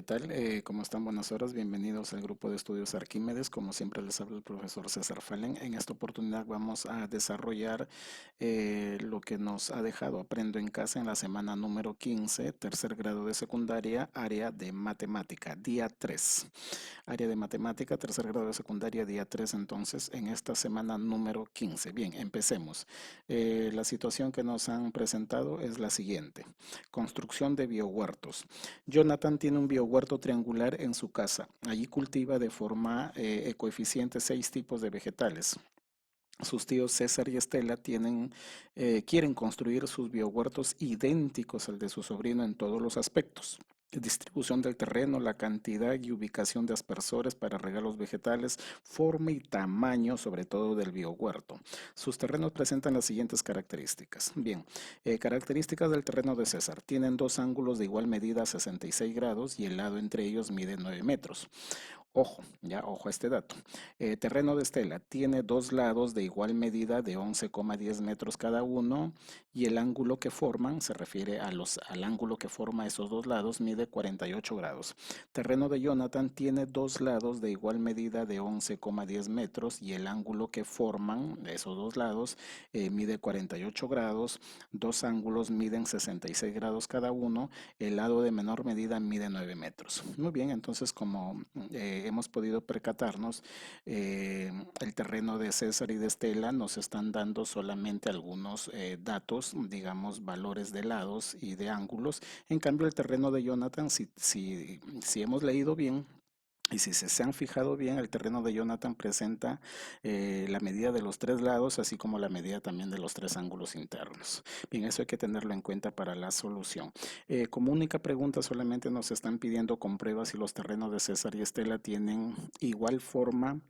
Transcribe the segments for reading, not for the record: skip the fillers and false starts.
tal? ¿Cómo están? Buenas horas. Bienvenidos al grupo de estudios Arquímedes. Como siempre les habla el profesor César Fallen. En esta oportunidad vamos a desarrollar lo que nos ha dejado Aprendo en Casa en la semana número 15, tercer grado de secundaria, área de matemática, día 3. Área de matemática, tercer grado de secundaria, día 3. Entonces, en esta semana número 15. Bien, empecemos. La situación que nos han presentado es la siguiente. Construcción de biohuertos. Jonathan tiene un biohuerto triangular en su casa. Allí cultiva de forma ecoeficiente 6 tipos de vegetales. Sus tíos César y Estela quieren construir sus biohuertos idénticos al de su sobrino en todos los aspectos. Distribución del terreno, la cantidad y ubicación de aspersores para regar los vegetales, forma y tamaño, sobre todo del biohuerto. Sus terrenos presentan las siguientes características. Bien, características del terreno de César. Tienen dos ángulos de igual medida, 66 grados, y el lado entre ellos mide 9 metros. Ojo, ya, ojo a este dato. Terreno de Estela tiene dos lados de igual medida de 11,10 metros cada uno y el ángulo que forman, se refiere al ángulo que forma esos dos lados, mide 48 grados. Terreno de Jonathan tiene dos lados de igual medida de 11,10 metros y el ángulo que forman esos dos lados mide 48 grados. Dos ángulos miden 66 grados cada uno. El lado de menor medida mide 9 metros. Muy bien, entonces como hemos podido percatarnos, el terreno de César y de Estela nos están dando solamente algunos datos, digamos, valores de lados y de ángulos. En cambio, el terreno de Jonathan, si hemos leído bien, y si se han fijado bien, el terreno de Jonathan presenta la medida de los tres lados, así como la medida también de los tres ángulos internos. Bien, eso hay que tenerlo en cuenta para la solución. Como única pregunta, solamente nos están pidiendo comprueba si los terrenos de César y Estela tienen igual forma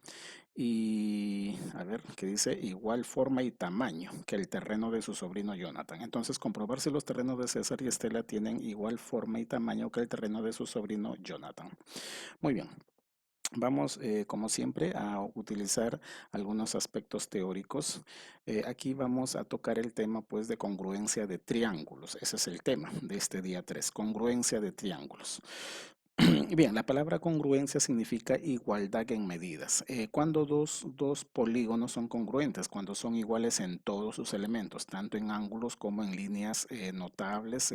y, a ver, ¿qué dice? Igual forma y tamaño que el terreno de su sobrino Jonathan. Entonces, comprobar si los terrenos de César y Estela tienen igual forma y tamaño que el terreno de su sobrino Jonathan. Muy bien. Vamos, como siempre, a utilizar algunos aspectos teóricos. Aquí vamos a tocar el tema, pues, de congruencia de triángulos. Ese es el tema de este día 3, congruencia de triángulos. Bien, la palabra congruencia significa igualdad en medidas. Cuando dos polígonos son congruentes, cuando son iguales en todos sus elementos, tanto en ángulos como en líneas notables,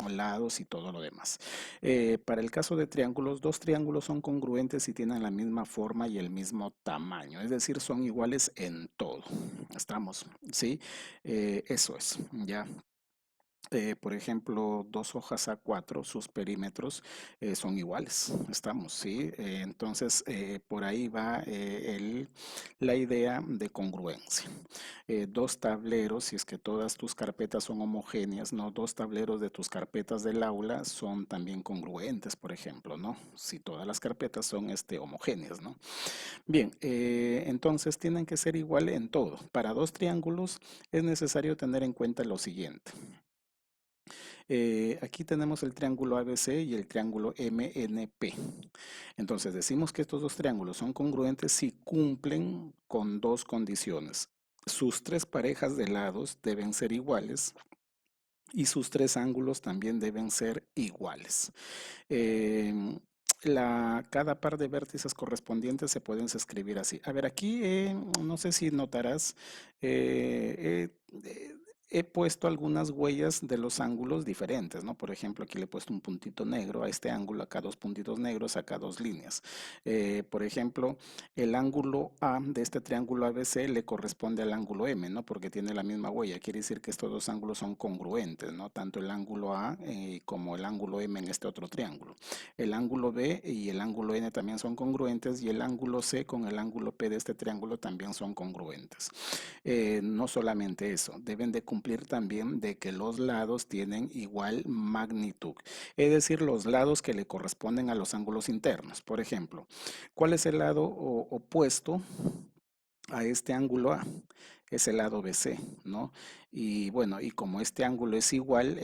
lados y todo lo demás. Para el caso de triángulos, dos triángulos son congruentes y tienen la misma forma y el mismo tamaño, es decir, son iguales en todo. ¿Estamos? ¿Sí? Eso es, ya. Por ejemplo, dos hojas A4, sus perímetros son iguales, estamos, ¿sí? Entonces, por ahí va la idea de congruencia. Dos tableros, si es que todas tus carpetas son homogéneas, ¿no? Dos tableros de tus carpetas del aula son también congruentes, por ejemplo, ¿no? Si todas las carpetas son homogéneas, ¿no? Bien, entonces tienen que ser iguales en todo. Para dos triángulos es necesario tener en cuenta lo siguiente. Aquí tenemos el triángulo ABC y el triángulo MNP. Entonces decimos que estos dos triángulos son congruentes si cumplen con dos condiciones. Sus tres parejas de lados deben ser iguales y sus tres ángulos también deben ser iguales. Em, cada par de vértices correspondientes se pueden escribir así. A ver, aquí no sé si notarás, he puesto algunas huellas de los ángulos diferentes, ¿no? Por ejemplo, aquí le he puesto un puntito negro a este ángulo, acá dos puntitos negros, acá dos líneas. Por ejemplo, el ángulo A de este triángulo ABC le corresponde al ángulo M, ¿no? Porque tiene la misma huella. Quiere decir que estos dos ángulos son congruentes, ¿no? Tanto el ángulo A como el ángulo M en este otro triángulo. El ángulo B y el ángulo N también son congruentes y el ángulo C con el ángulo P de este triángulo también son congruentes. No solamente eso, deben de cumplir también de que los lados tienen igual magnitud, es decir, los lados que le corresponden a los ángulos internos. Por ejemplo, ¿cuál es el lado opuesto a este ángulo A? Es el lado BC, ¿no? Y bueno, y como este ángulo es igual,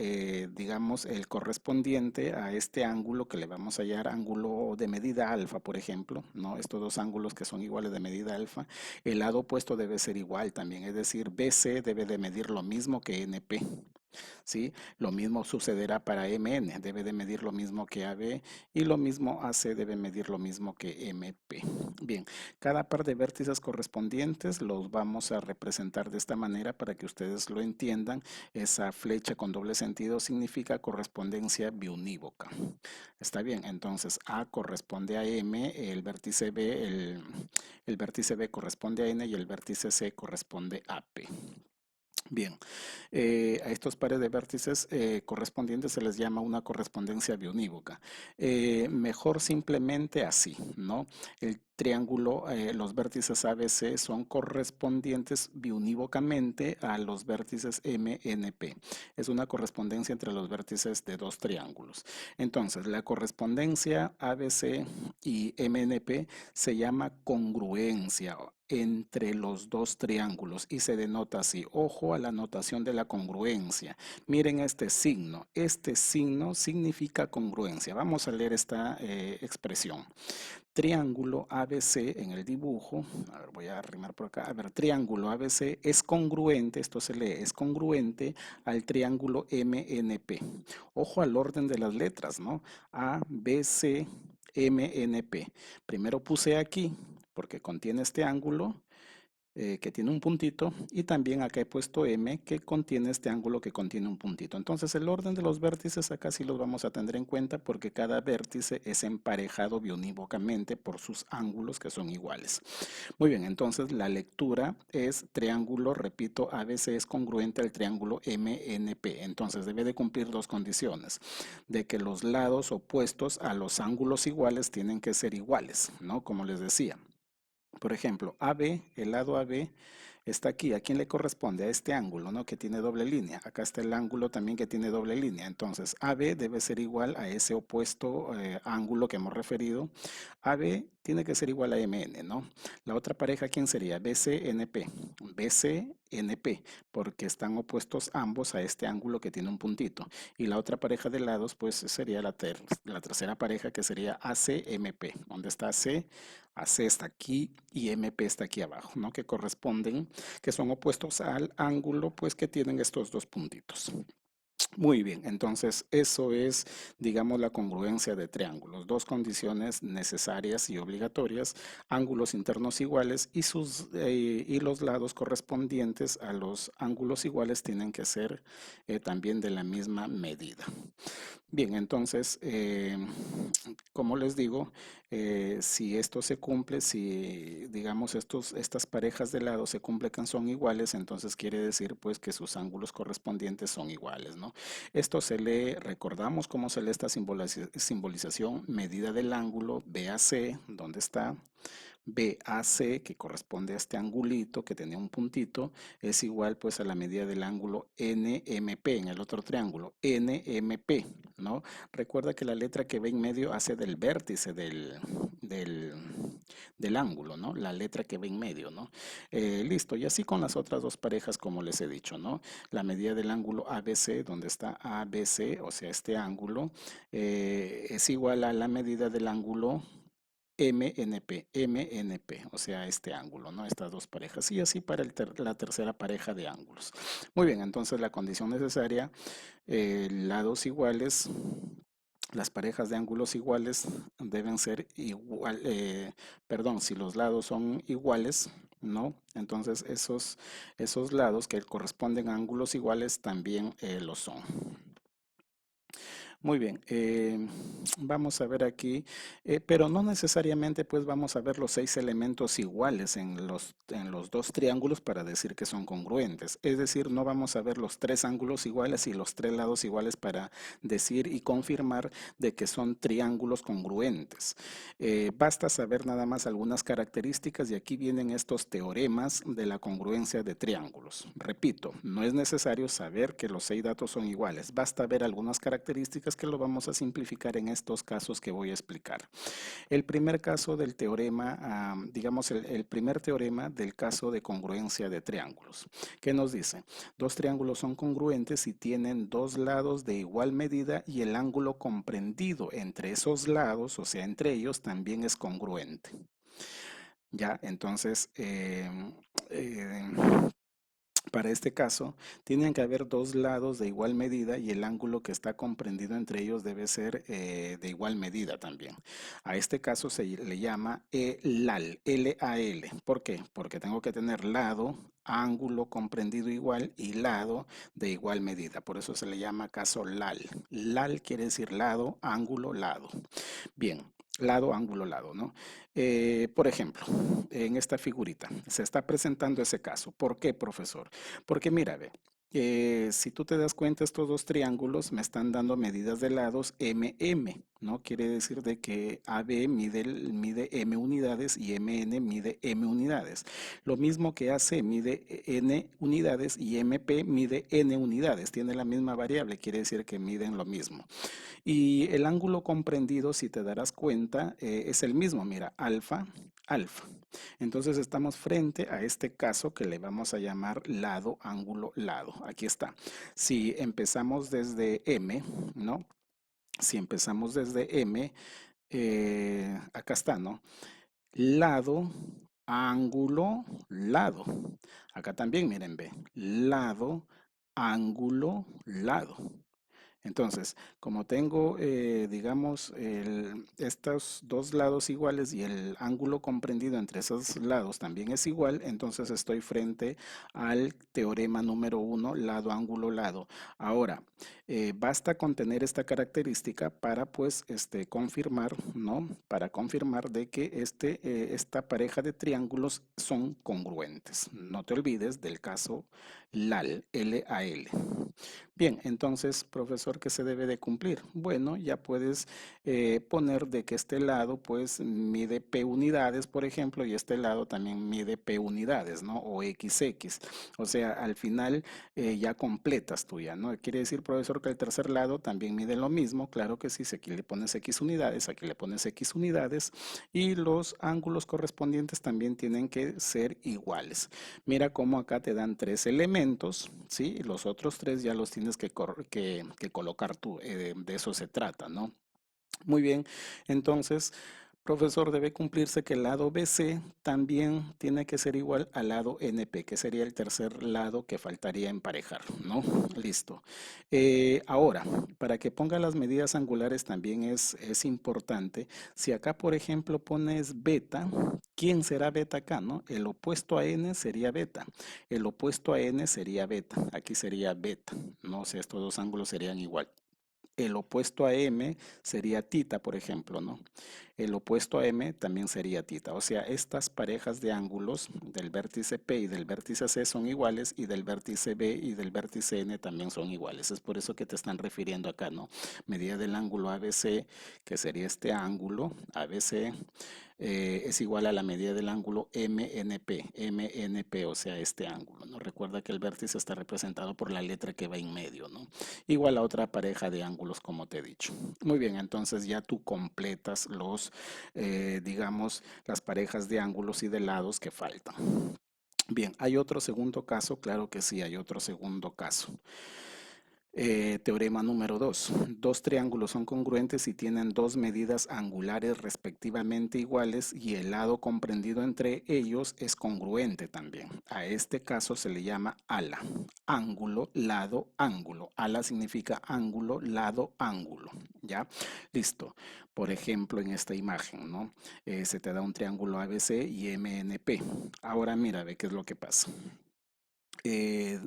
digamos, el correspondiente a este ángulo que le vamos a hallar ángulo de medida alfa, por ejemplo, ¿no? Estos dos ángulos que son iguales de medida alfa, el lado opuesto debe ser igual también, es decir, BC debe de medir lo mismo que NP. ¿sí? Lo mismo sucederá para MN, debe de medir lo mismo que AB y lo mismo AC debe medir lo mismo que MP. Bien, cada par de vértices correspondientes los vamos a representar de esta manera para que ustedes lo entiendan. Esa flecha con doble sentido significa correspondencia biunívoca. Está bien, entonces A corresponde a M, el vértice B, el vértice B corresponde a N y el vértice C corresponde a P. Bien, a estos pares de vértices correspondientes se les llama una correspondencia biunívoca. Mejor simplemente así, ¿no? El triángulo, los vértices ABC son correspondientes biunívocamente a los vértices MNP. Es una correspondencia entre los vértices de dos triángulos. Entonces, la correspondencia ABC y MNP se llama congruencia entre los dos triángulos y se denota así. Ojo a la notación de la congruencia. Miren este signo. Este signo significa congruencia. Vamos a leer esta expresión. Triángulo ABC en el dibujo. A ver, voy a arrimar por acá. A ver, triángulo ABC es congruente, esto se lee, es congruente al triángulo MNP. Ojo al orden de las letras, ¿no? A, B, C, MNP. Primero puse aquí porque contiene este ángulo que tiene un puntito y también acá he puesto M que contiene este ángulo que contiene un puntito. Entonces el orden de los vértices acá sí los vamos a tener en cuenta porque cada vértice es emparejado biunívocamente por sus ángulos que son iguales. Muy bien, entonces la lectura es triángulo, repito, ABC es congruente al triángulo MNP. Entonces debe de cumplir dos condiciones, de que los lados opuestos a los ángulos iguales tienen que ser iguales, ¿no? Como les decía. Por ejemplo, AB, el lado AB está aquí. ¿A quién le corresponde? A este ángulo, ¿no? Que tiene doble línea. Acá está el ángulo también que tiene doble línea. Entonces, AB debe ser igual a ese opuesto ángulo que hemos referido. AB tiene que ser igual a MN, ¿no? La otra pareja, ¿quién sería? BCNP. BCNP, porque están opuestos ambos a este ángulo que tiene un puntito. Y la otra pareja de lados, pues sería la tercera pareja que sería ACMP. ¿Dónde está C? AC está aquí y MP está aquí abajo, ¿no? Que corresponden, que son opuestos al ángulo, pues que tienen estos dos puntitos. Muy bien, entonces eso es, digamos, la congruencia de triángulos. Dos condiciones necesarias y obligatorias, ángulos internos iguales y los lados correspondientes a los ángulos iguales tienen que ser también de la misma medida. Bien, entonces, como les digo, si esto se cumple, si digamos estas parejas de lado se cumplen que son iguales, entonces quiere decir pues que sus ángulos correspondientes son iguales, ¿no? Esto se lee, recordamos cómo se lee esta simbolización, medida del ángulo BAC, ¿dónde está? BAC, que corresponde a este angulito que tenía un puntito, es igual pues a la medida del ángulo NMP en el otro triángulo, NMP, ¿no? Recuerda que la letra que ve en medio hace del vértice del, del ángulo, ¿no? La letra que ve en medio, ¿no? Listo, y así con las otras dos parejas como les he dicho, ¿no? La medida del ángulo ABC, donde está ABC, o sea, este ángulo, es igual a la medida del ángulo MNP, o sea, este ángulo, ¿no? Estas dos parejas. Y así para la tercera pareja de ángulos. Muy bien, entonces la condición necesaria, lados iguales, las parejas de ángulos iguales deben ser igual, perdón, si los lados son iguales, ¿no? Entonces esos lados que corresponden a ángulos iguales también lo son. Muy bien, vamos a ver aquí, pero no necesariamente pues vamos a ver los 6 elementos iguales en los dos triángulos para decir que son congruentes. Es decir, no vamos a ver los 3 ángulos iguales y los 3 lados iguales para decir y confirmar de que son triángulos congruentes. Basta saber nada más algunas características y aquí vienen estos teoremas de la congruencia de triángulos. Repito, no es necesario saber que los 6 datos son iguales, basta ver algunas características que lo vamos a simplificar en estos casos que voy a explicar. El primer caso del teorema, digamos el primer teorema del caso de congruencia de triángulos. ¿Qué nos dice? Dos triángulos son congruentes si tienen dos lados de igual medida y el ángulo comprendido entre esos lados, o sea, entre ellos, también es congruente. Ya, entonces, Para este caso, tienen que haber dos lados de igual medida y el ángulo que está comprendido entre ellos debe ser de igual medida también. A este caso se le llama LAL, L-A-L. ¿Por qué? Porque tengo que tener lado, ángulo comprendido igual y lado de igual medida. Por eso se le llama caso LAL. LAL quiere decir lado, ángulo, lado. Bien, lado, ángulo, lado, ¿no? Por ejemplo, en esta figurita se está presentando ese caso. ¿Por qué, profesor? Porque mira, ve, si tú te das cuenta, estos dos triángulos me están dando medidas de lados MM, ¿no? Quiere decir de que AB mide M unidades y MN mide M unidades. Lo mismo que AC mide N unidades y MP mide N unidades. Tiene la misma variable, quiere decir que miden lo mismo. Y el ángulo comprendido, si te darás cuenta, es el mismo. Mira, alfa, alfa. Entonces estamos frente a este caso que le vamos a llamar lado, ángulo, lado. Aquí está. Si empezamos desde M, ¿no? Si empezamos desde M, acá está, ¿no? Lado, ángulo, lado. Acá también, miren, ve. Lado, ángulo, lado. Entonces, como tengo, digamos, estos dos lados iguales y el ángulo comprendido entre esos lados también es igual, entonces estoy frente al teorema número uno, lado, ángulo, lado. Ahora, basta con tener esta característica para, pues, confirmar, ¿no? Para confirmar de que esta pareja de triángulos son congruentes. No te olvides del caso LAL, L-A-L. Bien, entonces, profesor, ¿qué se debe de cumplir? Bueno, ya puedes poner de que este lado pues mide P unidades, por ejemplo, y este lado también mide P unidades, ¿no? O XX. O sea, al final ya completas tú ya, ¿no? Quiere decir, profesor, que el tercer lado también mide lo mismo. Claro que sí, si aquí le pones X unidades, aquí le pones X unidades y los ángulos correspondientes también tienen que ser iguales. Mira cómo acá te dan tres elementos, ¿sí? Y los otros tres ya los tienes que colocar tú. De eso se trata, ¿no? Muy bien, entonces, profesor, debe cumplirse que el lado BC también tiene que ser igual al lado NP, que sería el tercer lado que faltaría emparejar, ¿no? Listo. Ahora, para que ponga las medidas angulares también es importante. Si acá, por ejemplo, pones beta, ¿quién será beta acá, no? El opuesto a N sería beta. El opuesto a N sería beta. Aquí sería beta, ¿no? O sea, estos dos ángulos serían igual. El opuesto a M sería tita, por ejemplo, ¿no? El opuesto a M también sería tita. O sea, estas parejas de ángulos del vértice P y del vértice C son iguales y del vértice B y del vértice N también son iguales. Es por eso que te están refiriendo acá, ¿no? Medida del ángulo ABC, que sería este ángulo ABC, es igual a la medida del ángulo MNP, o sea, este ángulo, ¿no? Recuerda que el vértice está representado por la letra que va en medio, ¿no? Igual a otra pareja de ángulos, como te he dicho. Muy bien, entonces ya tú completas digamos, las parejas de ángulos y de lados que faltan. Bien, ¿hay otro segundo caso? Claro que sí, hay otro segundo caso. Teorema número 2. Dos triángulos son congruentes y tienen dos medidas angulares respectivamente iguales y el lado comprendido entre ellos es congruente también. A este caso se le llama ala. Ángulo, lado, ángulo. Ala significa ángulo, lado, ángulo. ¿Ya? Listo. Por ejemplo, en esta imagen, ¿no? Se te da un triángulo ABC y MNP. Ahora mira, ve qué es lo que pasa. eh,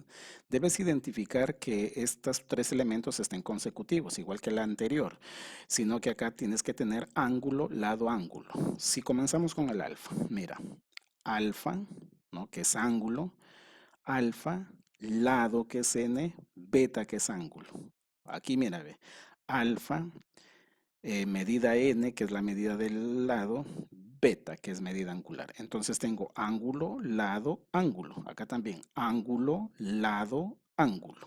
Debes identificar que estos tres elementos estén consecutivos, igual que la anterior, sino que acá tienes que tener ángulo, lado, ángulo. Si comenzamos con el alfa, mira, alfa, ¿no? Que es ángulo, alfa, lado que es n, beta que es ángulo. Aquí mira, ve, alfa, medida n, que es la medida del lado, beta, que es medida angular. Entonces tengo ángulo, lado, ángulo. Acá también, ángulo, lado, ángulo.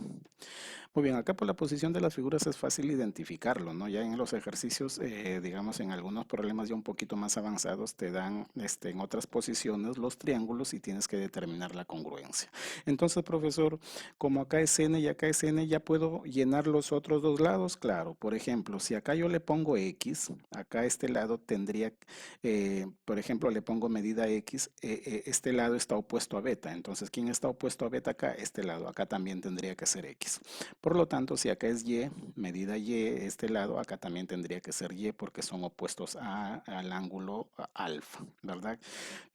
Muy bien, acá por la posición de las figuras es fácil identificarlo, ¿no? Ya en los ejercicios, digamos, en algunos problemas ya un poquito más avanzados, te dan en otras posiciones los triángulos y tienes que determinar la congruencia. Entonces, profesor, como acá es n y acá es n, ¿ya puedo llenar los otros dos lados? Claro, por ejemplo, si acá yo le pongo x, acá a este lado tendría, por ejemplo, le pongo medida x, este lado está opuesto a beta. Entonces, ¿quién está opuesto a beta acá? Este lado, acá también tendría que ser x. Por lo tanto, si acá es y, medida y, este lado, acá también tendría que ser y porque son opuestos al ángulo alfa, ¿verdad?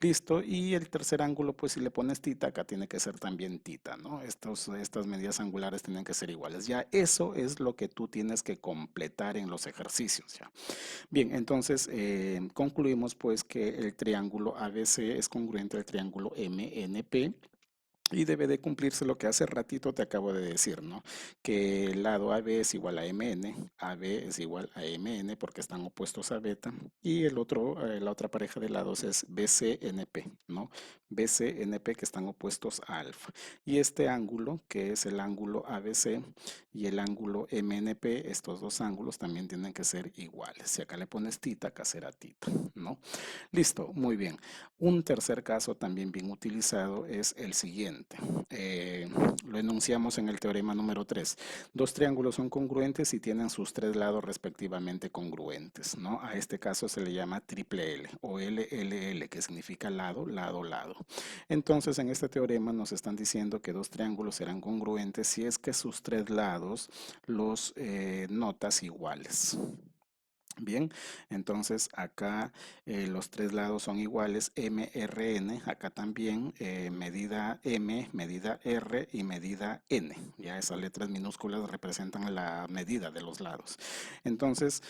Listo, y el tercer ángulo, pues si le pones tita, acá tiene que ser también tita, ¿no? Estas medidas angulares tienen que ser iguales. Ya eso es lo que tú tienes que completar en los ejercicios, ¿ya? Bien, entonces concluimos pues que el triángulo ABC es congruente al triángulo MNP y debe de cumplirse lo que hace ratito te acabo de decir, ¿no? Que el lado AB es igual a MN, AB es igual a MN porque están opuestos a beta, y el otro, la otra pareja de lados es BCNP, ¿no? BCNP que están opuestos a alfa. Y este ángulo, que es el ángulo ABC y el ángulo MNP, estos dos ángulos también tienen que ser iguales. Si acá le pones tita, acá será tita, ¿no? Listo, muy bien. Un tercer caso también bien utilizado es el siguiente. Eh, lo enunciamos en el teorema número 3. Dos triángulos son congruentes y tienen sus tres lados respectivamente congruentes, ¿no? A este caso se le llama triple L o LLL, que significa lado, lado, lado. Entonces, en este teorema nos están diciendo que dos triángulos serán congruentes si es que sus tres lados los notas iguales. Bien, entonces acá los tres lados son iguales, MRN, acá también medida M, medida R y medida N. Ya esas letras minúsculas representan la medida de los lados. Entonces,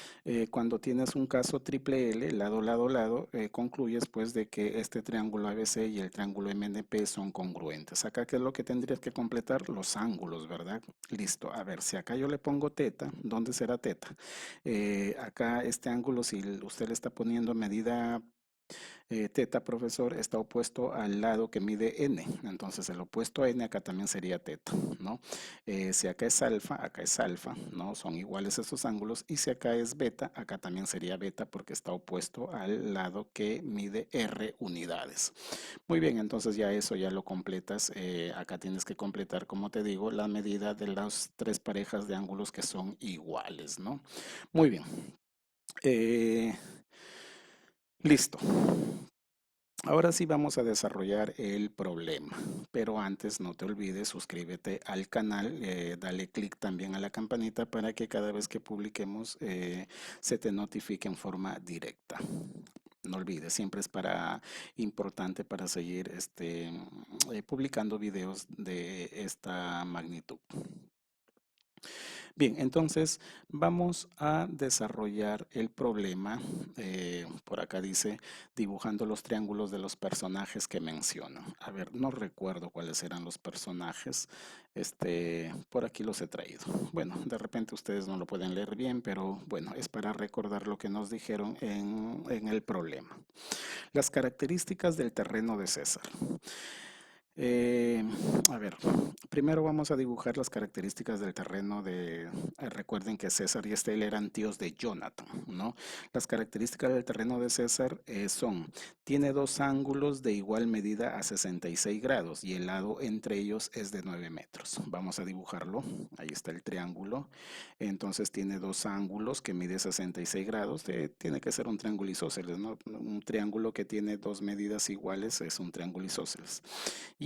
cuando tienes un caso triple L, lado, lado, lado, concluyes pues de que este triángulo ABC y el triángulo MNP son congruentes. Acá, ¿qué es lo que tendrías que completar? Los ángulos, ¿verdad? Listo. A ver, si acá yo le pongo teta, ¿dónde será teta? Acá este ángulo, si usted le está poniendo medida teta, profesor, está opuesto al lado que mide n. Entonces el opuesto a n acá también sería teta, ¿no? Si acá es alfa, ¿no? Son iguales estos ángulos. Y si acá es beta, acá también sería beta porque está opuesto al lado que mide r unidades. Muy bien, entonces ya eso ya lo completas. Acá tienes que completar, como te digo, la medida de las tres parejas de ángulos que son iguales, ¿no? Muy bien. Eh, listo. Ahora sí vamos a desarrollar el problema, pero antes no te olvides, suscríbete al canal, dale clic también a la campanita para que cada vez que publiquemos se te notifique en forma directa. No olvides, siempre es importante para seguir publicando videos de esta magnitud. Bien, entonces vamos a desarrollar el problema. Por acá dice dibujando los triángulos de los personajes que menciono. A ver, no recuerdo cuáles eran los personajes. Por aquí los he traído. Bueno, de repente ustedes no lo pueden leer bien, pero bueno, es para recordar lo que nos dijeron en el problema. Las características del terreno de César. Eh, a ver, primero vamos a dibujar las características del terreno recuerden que César y Estela eran tíos de Jonathan, ¿no? Las características del terreno de César tiene dos ángulos de igual medida a 66 grados y el lado entre ellos es de 9 metros. Vamos a dibujarlo, ahí está el triángulo. Entonces tiene dos ángulos que mide 66 grados, tiene que ser un triángulo isósceles, ¿no? Un triángulo que tiene dos medidas iguales es un triángulo isósceles.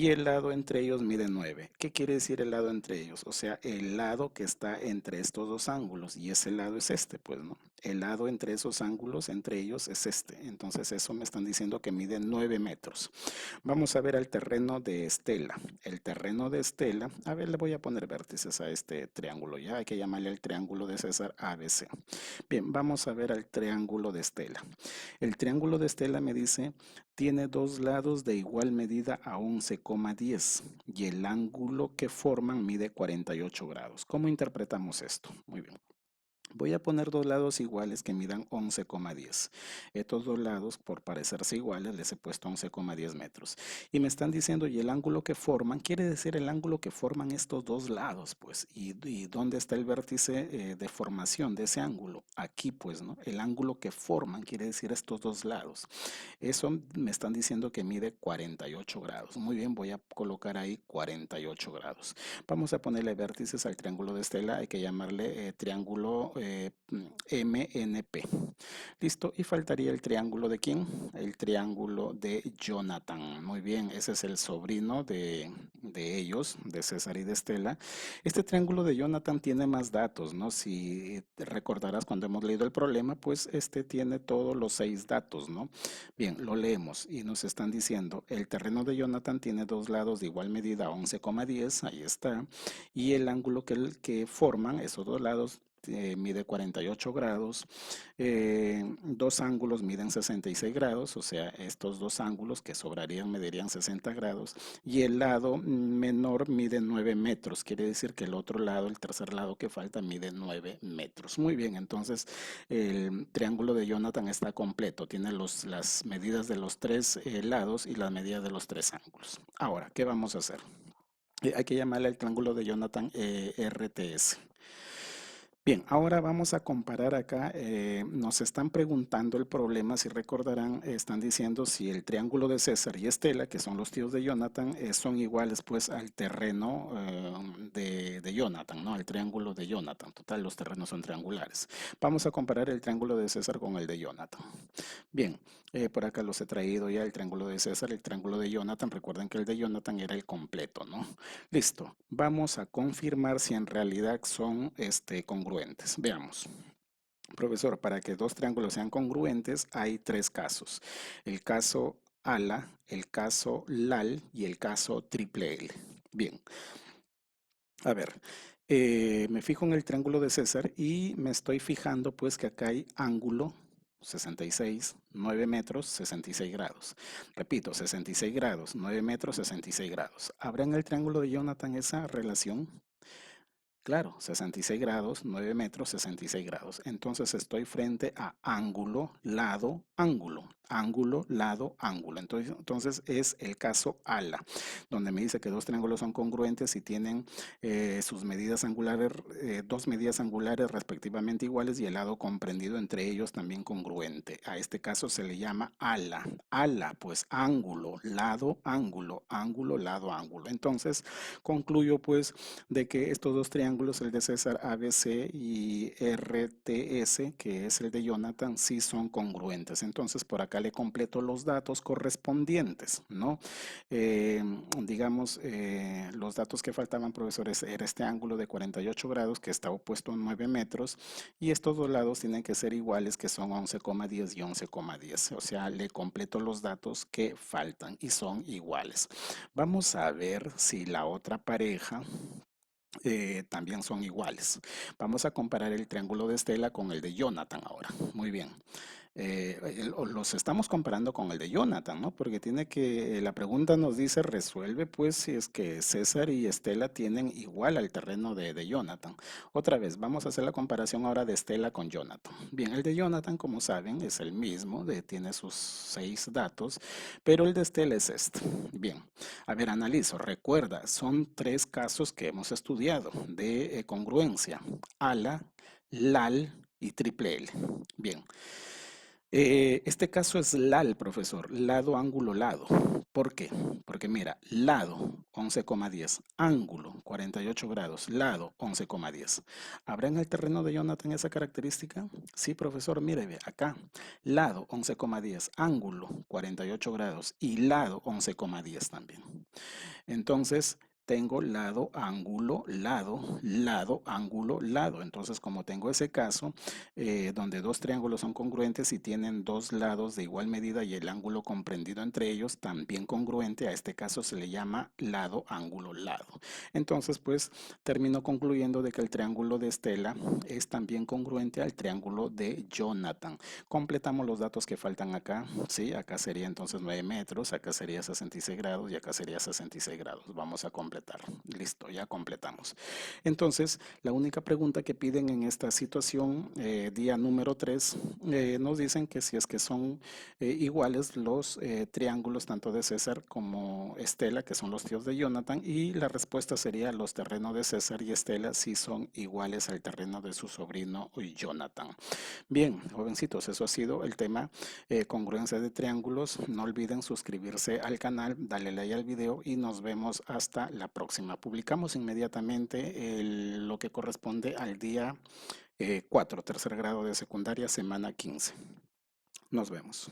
Y el lado entre ellos mide 9. ¿Qué quiere decir el lado entre ellos? O sea, el lado que está entre estos dos ángulos y ese lado es este, pues, ¿no? El lado entre esos ángulos, entre ellos, es este. Entonces eso me están diciendo que mide 9 metros. Vamos a ver el terreno de Estela. El terreno de Estela, a ver, le voy a poner vértices a este triángulo. Ya hay que llamarle el triángulo de César ABC. Bien, vamos a ver al triángulo de Estela. El triángulo de Estela me dice tiene dos lados de igual medida a 11,10 y el ángulo que forman mide 48 grados. ¿Cómo interpretamos esto? Muy bien. Voy a poner dos lados iguales que midan 11,10. Estos dos lados, por parecerse iguales, les he puesto 11,10 metros. Y me están diciendo, y el ángulo que forman, quiere decir el ángulo que forman estos dos lados, pues. ¿Y dónde está el vértice de formación de ese ángulo? Aquí, pues, ¿no? El ángulo que forman quiere decir estos dos lados. Eso me están diciendo que mide 48 grados. Muy bien, voy a colocar ahí 48 grados. Vamos a ponerle vértices al triángulo de Estela, hay que llamarle triángulo MNP. Listo, y faltaría el triángulo de quién? El triángulo de Jonathan. Muy bien, ese es el sobrino de ellos, de César y de Estela. Este triángulo de Jonathan tiene más datos, ¿no? Si recordarás cuando hemos leído el problema, pues este tiene todos los 6 datos, ¿no? Bien, lo leemos y nos están diciendo, el terreno de Jonathan tiene dos lados de igual medida, 11,10, ahí está, y el ángulo que forman esos dos lados mide 48 grados, dos ángulos miden 66 grados, o sea, estos dos ángulos que sobrarían medirían 60 grados, y el lado menor mide 9 metros, quiere decir que el otro lado, el tercer lado que falta, mide 9 metros. Muy bien, entonces el triángulo de Jonathan está completo, tiene las medidas de los tres lados y las medidas de los tres ángulos. Ahora, ¿qué vamos a hacer? Hay que llamarle al triángulo de Jonathan RTS. Bien, ahora vamos a comparar acá. Nos están preguntando el problema, si recordarán, están diciendo si el triángulo de César y Estela, que son los tíos de Jonathan, son iguales pues al terreno de Jonathan, ¿no? Al triángulo de Jonathan. Total, los terrenos son triangulares. Vamos a comparar el triángulo de César con el de Jonathan. Bien, por acá los he traído ya el triángulo de César, el triángulo de Jonathan. Recuerden que el de Jonathan era el completo, ¿no? Listo. Vamos a confirmar si en realidad son congruentes. Veamos. Profesor, para que dos triángulos sean congruentes hay tres casos. El caso ALA, el caso LAL y el caso triple L. Bien, a ver, me fijo en el triángulo de César y me estoy fijando pues que acá hay ángulo 66, 9 metros, 66 grados. Repito, 66 grados, 9 metros, 66 grados. ¿Habrá en el triángulo de Jonathan esa relación? Claro, 66 grados, 9 metros, 66 grados. Entonces estoy frente a ángulo, lado, ángulo, ángulo, lado, ángulo. Entonces es el caso ALA, donde me dice que dos triángulos son congruentes y tienen sus medidas angulares, dos medidas angulares respectivamente iguales y el lado comprendido entre ellos también congruente. A este caso se le llama ALA. ALA, pues ángulo, lado, ángulo, ángulo, lado, ángulo. Entonces concluyo pues de que estos dos triángulos, el de César ABC y RTS, que es el de Jonathan, sí son congruentes. Entonces por acá le completo los datos correspondientes, ¿no? Digamos, los datos que faltaban, profesores, era este ángulo de 48 grados que está opuesto a 9 metros y estos dos lados tienen que ser iguales, que son 11,10 y 11,10. O sea, le completo los datos que faltan y son iguales. Vamos a ver si la otra pareja también son iguales. Vamos a comparar el triángulo de Estela con el de Jonathan ahora. Muy bien. Los estamos comparando con el de Jonathan, ¿no? Porque tiene que, la pregunta nos dice, resuelve pues si es que César y Estela tienen igual al terreno de Jonathan. Otra vez, vamos a hacer la comparación ahora de Estela con Jonathan. Bien, el de Jonathan, como saben, es el mismo, tiene sus 6 datos, pero el de Estela es este. Bien, a ver, analizo, recuerda, son 3 casos que hemos estudiado de congruencia, ALA, LAL y triple L. Bien. Este caso es LAL, profesor, lado, ángulo, lado. ¿Por qué? Porque mira, lado 11,10, ángulo 48 grados, lado 11,10. ¿Habrá en el terreno de Jonathan esa característica? Sí, profesor, mire, ve, acá, lado 11,10, ángulo 48 grados y lado 11,10 también. Entonces, tengo lado, ángulo, lado, lado, ángulo, lado. Entonces, como tengo ese caso, donde dos triángulos son congruentes y tienen dos lados de igual medida y el ángulo comprendido entre ellos también congruente, a este caso se le llama lado, ángulo, lado. Entonces, pues, termino concluyendo de que el triángulo de Estela es también congruente al triángulo de Jonathan. Completamos los datos que faltan acá, ¿sí? Acá sería entonces 9 metros, acá sería 66 grados y acá sería 66 grados. Vamos a completar. completar. Listo, ya completamos. Entonces, la única pregunta que piden en esta situación, día número 3, nos dicen que si es que son iguales los triángulos tanto de César como Estela, que son los tíos de Jonathan, y la respuesta sería los terrenos de César y Estela si son iguales al terreno de su sobrino Jonathan. Bien, jovencitos, eso ha sido el tema congruencia de triángulos. No olviden suscribirse al canal, darle like al video y nos vemos hasta la próxima. Publicamos inmediatamente lo que corresponde al día 4, tercer grado de secundaria, semana 15. Nos vemos.